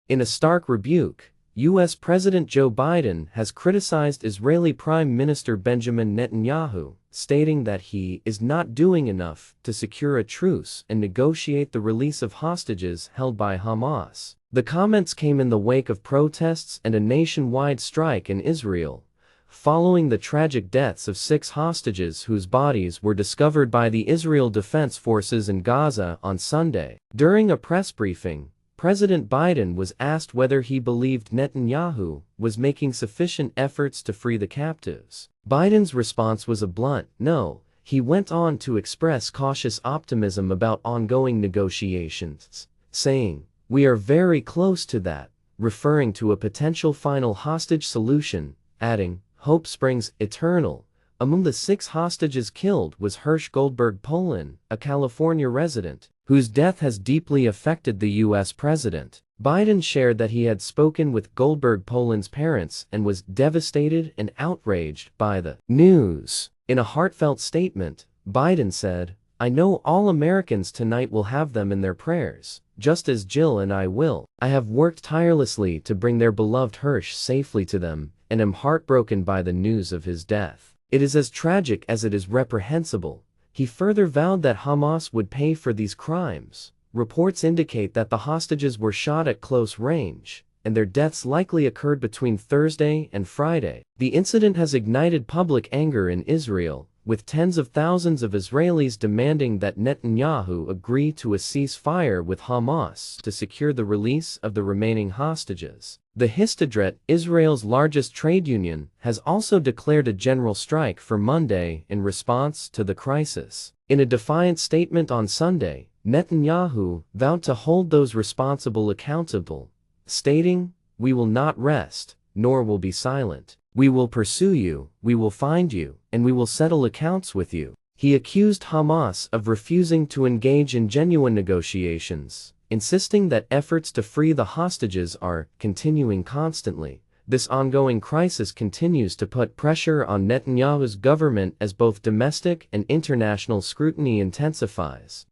In a stark rebuke, U.S. President Joe Biden has criticized Israeli Prime Minister Benjamin Netanyahu, stating that he is not doing enough to secure a truce and negotiate the release of hostages held by Hamas. The comments came in the wake of protests and a nationwide strike in Israel, following the tragic deaths of 6 hostages whose bodies were discovered by the Israel Defense Forces in Gaza on Sunday. During a press briefing, President Biden was asked whether he believed Netanyahu was making sufficient efforts to free the captives. Biden's response was a blunt no. He went on to express cautious optimism about ongoing negotiations, saying, "We are very close to that," referring to a potential final hostage solution, adding, "Hope springs eternal." Among the 6 hostages killed was Hirsch Goldberg Polin, a California resident, whose death has deeply affected the U.S. president. Biden shared that he had spoken with Goldberg Polin's parents and was devastated and outraged by the news. In a heartfelt statement, Biden said, "I know all Americans tonight will have them in their prayers, just as Jill and I will. I have worked tirelessly to bring their beloved Hirsch safely to them, and am heartbroken by the news of his death. It is as tragic as it is reprehensible." He further vowed that Hamas would pay for these crimes. Reports indicate that the hostages were shot at close range, and their deaths likely occurred between Thursday and Friday. The incident has ignited public anger in Israel, with tens of thousands of Israelis demanding that Netanyahu agree to a ceasefire with Hamas to secure the release of the remaining hostages. The Histadrut, Israel's largest trade union, has also declared a general strike for Monday in response to the crisis. In a defiant statement on Sunday, Netanyahu vowed to hold those responsible accountable, stating, "We will not rest, nor will be silent. We will pursue you, we will find you, and we will settle accounts with you." He accused Hamas of refusing to engage in genuine negotiations, insisting that efforts to free the hostages are continuing constantly. This ongoing crisis continues to put pressure on Netanyahu's government as both domestic and international scrutiny intensifies.